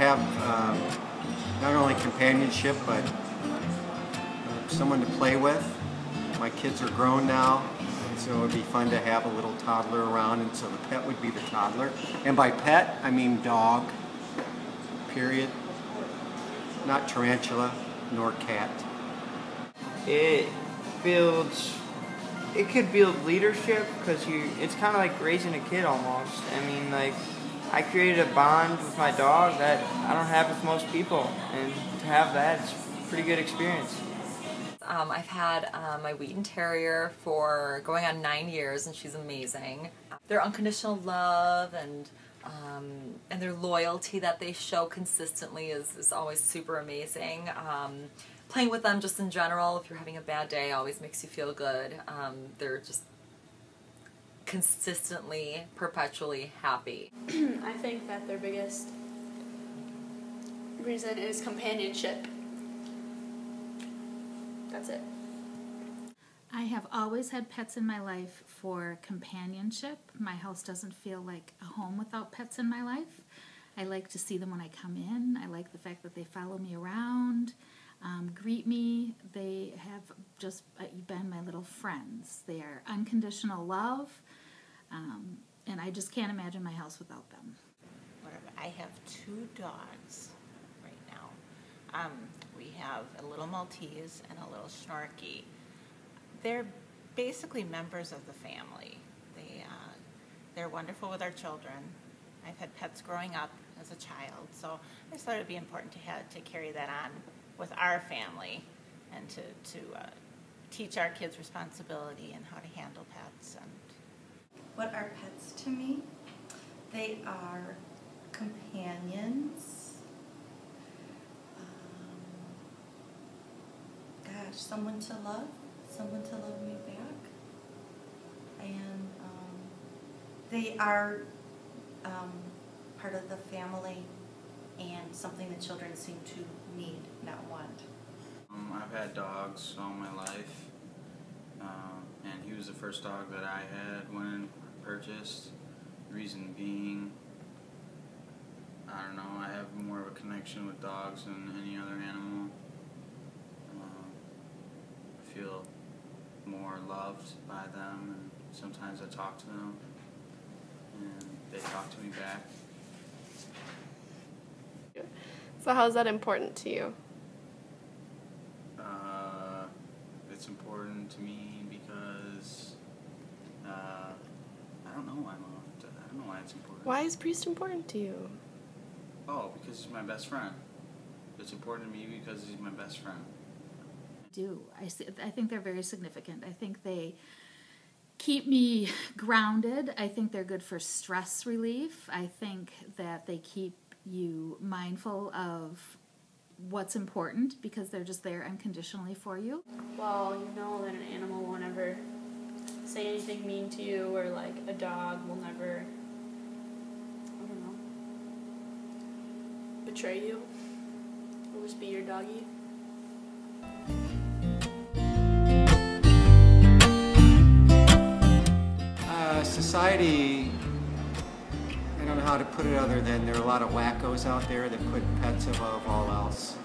have not only companionship, but someone to play with. My kids are grown now, so it would be fun to have a little toddler around, and so the pet would be the toddler. And by pet, I mean dog, period. Not tarantula, nor cat. It could build leadership, because it's kind of like raising a kid almost. I mean, like, I created a bond with my dog that I don't have with most people, and to have that, it's a pretty good experience. I've had my Wheaten Terrier for going on 9 years, and she's amazing. Their unconditional love and their loyalty that they show consistently is always super amazing. Playing with them just in general, if you're having a bad day, always makes you feel good. They're just consistently, perpetually happy. I think that their biggest reason is companionship. That's it. I have always had pets in my life for companionship. My house doesn't feel like a home without pets in my life. I like to see them when I come in. I like the fact that they follow me around, greet me. They have just been my little friends. They are unconditional love, and I just can't imagine my house without them. I have 2 dogs right now. We have a little Maltese and a little Snorky. They're basically members of the family. They're wonderful with our children. I've had pets growing up as a child, so I thought it would be important to carry that on with our family and to teach our kids responsibility and how to handle pets. And what are pets to me? They are companions. Someone to love me back, and they are part of the family and something that children seem to need, not want. I've had dogs all my life, and he was the first dog that I had when I purchased. Reason being, I don't know, I have more of a connection with dogs than any other animal. I feel more loved by them, and sometimes I talk to them and they talk to me back. So how's that important to you? It's important to me because I don't know why I don't know why it's important. Why is Priest important to you? Oh, because he's my best friend. It's important to me because he's my best friend. I think they're very significant. I think they keep me grounded. I think they're good for stress relief. I think that they keep you mindful of what's important because they're just there unconditionally for you. Well, you know that an animal won't ever say anything mean to you, or like a dog will never, I don't know, betray you. It'll just be your doggy. Society, I don't know how to put it other than there are a lot of wackos out there that put pets above all else,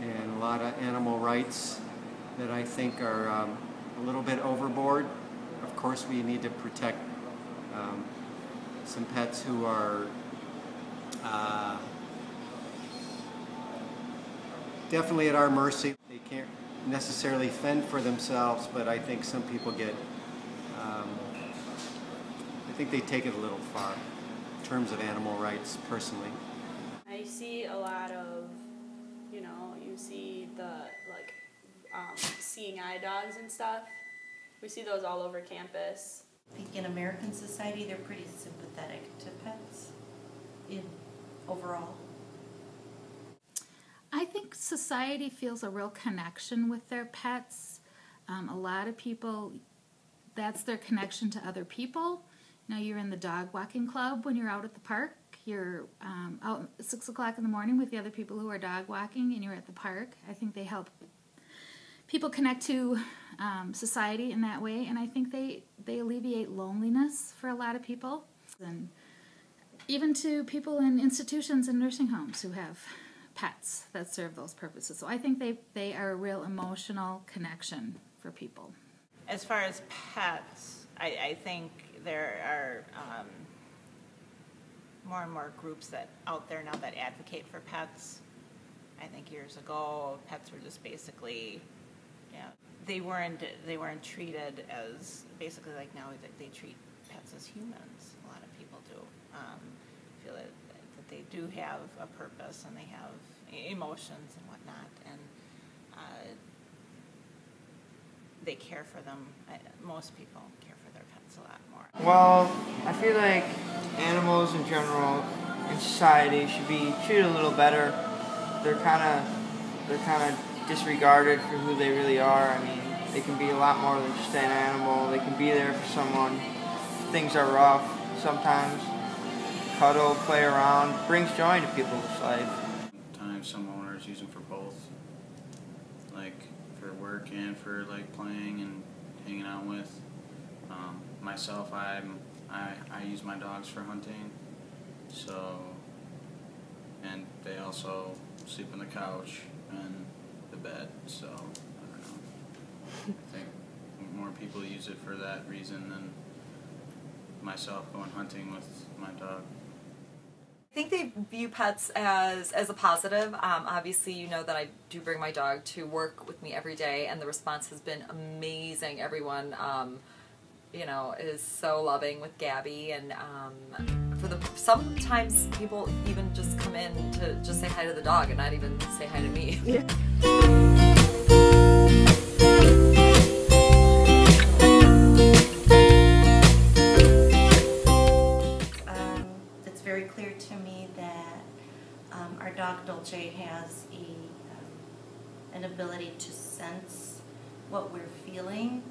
and a lot of animal rights that I think are a little bit overboard. Of course, we need to protect some pets who are definitely at our mercy. They can't necessarily fend for themselves, but I think some people get I think they take it a little far in terms of animal rights, personally. I see a lot of, you see the, seeing eye dogs and stuff. We see those all over campus. I think in American society, they're pretty sympathetic to pets overall. I think society feels a real connection with their pets. A lot of people, that's their connection to other people. You're in the dog walking club when you're out at the park. You're out at 6 o'clock in the morning with the other people who are dog walking, and you're at the park. I think they help people connect to society in that way, and I think they alleviate loneliness for a lot of people. And even to people in institutions and nursing homes who have pets that serve those purposes. So I think they are a real emotional connection for people. As far as pets, I think there are more and more groups that out there now that advocate for pets. I think years ago, pets were just basically, they weren't treated as basically like now they treat pets as humans. A lot of people do feel that they do have a purpose and they have emotions and whatnot, and they care for them. Most people care for their pets a lot more. Well, I feel like animals in general in society should be treated a little better. They're kind of disregarded for who they really are. I mean, they can be a lot more than just an animal. They can be there for someone. Things are rough sometimes. Cuddle, play around, brings joy to people's life. Sometimes some owners use them for both, like for work and for like playing and hanging out with. Myself, I use my dogs for hunting, so, and they also sleep on the couch and the bed, so I don't know. I think more people use it for that reason than myself going hunting with my dog. I think they view pets as a positive. Obviously, you know that I do bring my dog to work with me every day, and the response has been amazing. Everyone, is so loving with Gabby, and sometimes people even just come in to just say hi to the dog and not even say hi to me. Yeah. It's very clear to me that our dog Dolce has an ability to sense what we're feeling,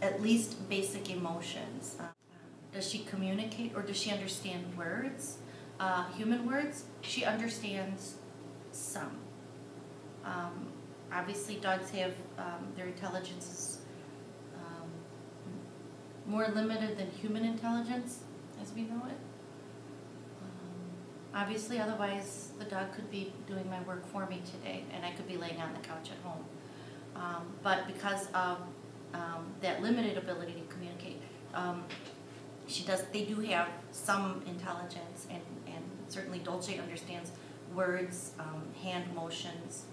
at least basic emotions. Does she communicate, or does she understand words, human words? She understands some. Obviously dogs have, their intelligence is more limited than human intelligence as we know it. Obviously, otherwise the dog could be doing my work for me today and I could be laying on the couch at home. But because of that limited ability to communicate, they do have some intelligence, and certainly Dolce understands words, hand motions,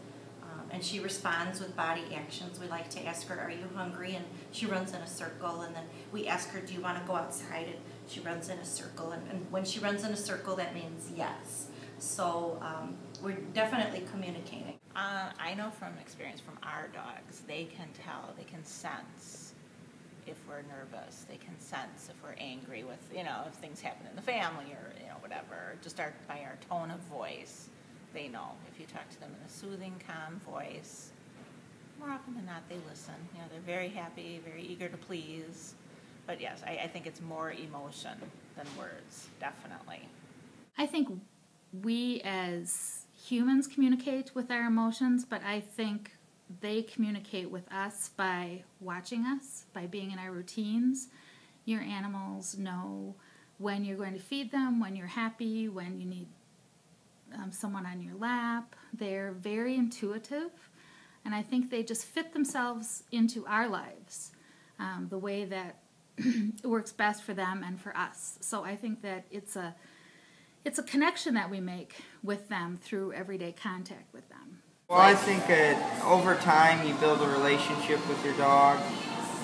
and she responds with body actions. We like to ask her, "Are you hungry?" And she runs in a circle, and then we ask her, "Do you want to go outside?" And she runs in a circle, and when she runs in a circle, that means yes. So we're definitely communicating. I know from experience from our dogs, they can tell, they can sense if we're nervous, they can sense if we're angry with, if things happen in the family or, whatever, just by our tone of voice, they know. If you talk to them in a soothing, calm voice, more often than not, they listen. They're very happy, very eager to please. But yes, I think it's more emotion than words, definitely. I think we as humans communicate with our emotions, but I think they communicate with us by watching us, by being in our routines. Your animals know when you're going to feed them, when you're happy, when you need someone on your lap. They're very intuitive, and I think they just fit themselves into our lives the way that works best for them and for us. So I think that it's a connection that we make with them through everyday contact with them. Well, I think that over time you build a relationship with your dog,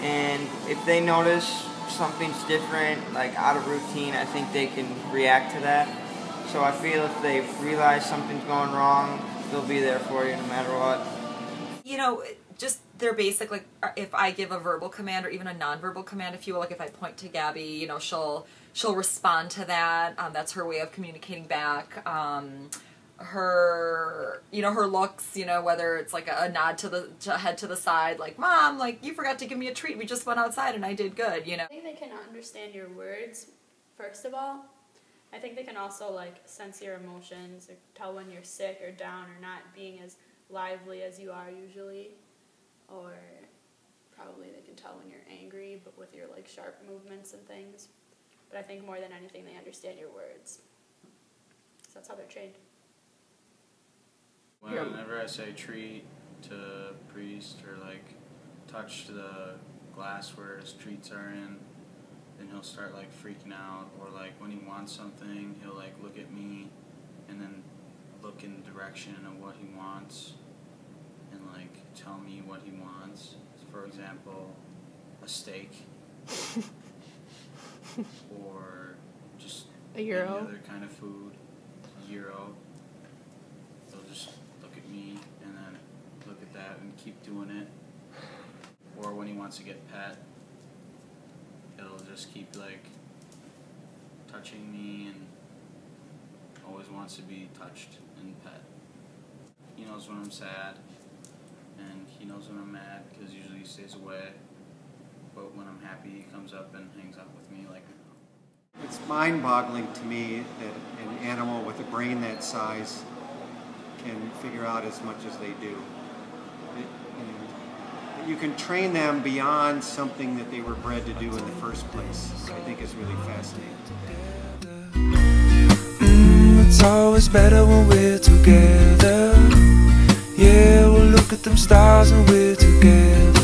and if they notice something's different, like out of routine, I think they can react to that. So I feel if they realize something's going wrong, they'll be there for you no matter what. Just their basic, like if I give a verbal command or even a nonverbal command, if you will, like if I point to Gabby, she'll respond to that. That's her way of communicating back. Her looks, whether it's like a nod to the head to the side, like, "Mom, like, you forgot to give me a treat. We just went outside and I did good," I think they can understand your words, first of all. I think they can also, like, sense your emotions, or tell when you're sick or down or not being as lively as you are usually. Or probably they can tell when you're angry, but with your, like, sharp movements and things. But I think more than anything, they understand your words. that's how they're trained. Whenever I say treat to Priest or like touch the glass where his treats are in, then he'll start like freaking out, or like when he wants something, he'll like look at me and then look in the direction of what he wants and like tell me what he wants. For example, a steak or just a gyro, any other kind of food, gyro. They'll just look at me and then look at that and keep doing it. Or when he wants to get pet, he'll just keep like touching me and always wants to be touched and pet. He knows when I'm sad and he knows when I'm mad because usually he stays away. But when I'm happy, he comes up and hangs out with me like now. It's mind-boggling to me that an animal with a brain that size can figure out as much as they do. And you can train them beyond something that they were bred to do in the first place. I think is really fascinating. It's always better when we're together. Yeah, we'll look at them stars when we're together.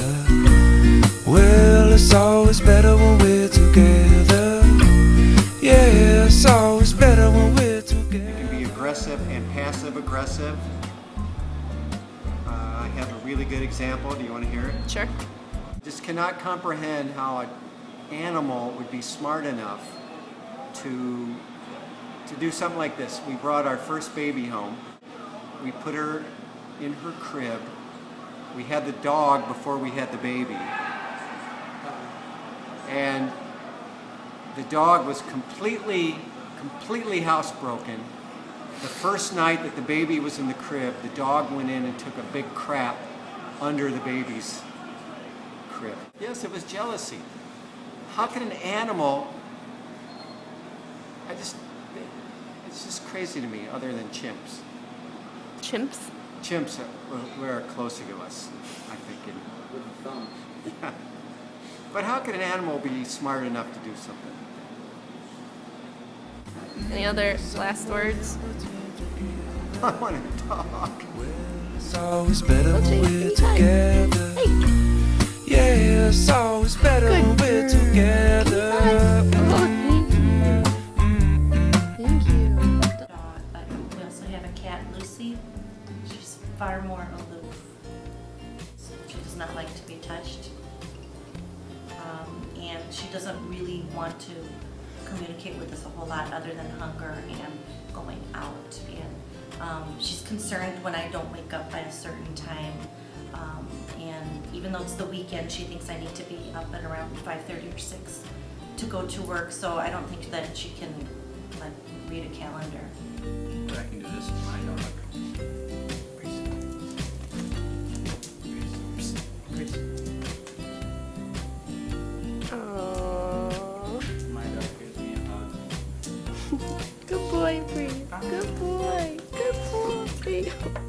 Well, it's always better when we're together. Yeah, it's always better when we're together. You can be aggressive and passive aggressive. I have a really good example. Do you want to hear it? Sure. Just cannot comprehend how an animal would be smart enough to do something like this. We brought our first baby home. We put her in her crib. We had the dog before we had the baby. And the dog was completely housebroken. The first night that the baby was in the crib, the dog went in and took a big crap under the baby's crib. Yes, it was jealousy. How can an animal, it's just crazy to me, other than chimps. Chimps? Chimps were closer to us, I think. With a thumb. Yeah. But how can an animal be smart enough to do something? Any other last words? I want to talk. It's always better when we're together. Yeah, it's always better when we're together. Thank you. Dog, but we also have a cat, Lucy. She's far more aloof. She does not like to be touched. And she doesn't really want to communicate with us a whole lot other than hunger and going out. And she's concerned when I don't wake up by a certain time. And even though it's the weekend, she thinks I need to be up at around 5:30 or 6 to go to work. So I don't think that she can like read a calendar. But I can do this with my dog. Aww. My dog gives me a hug. Good boy, Bree. Good boy. Good boy.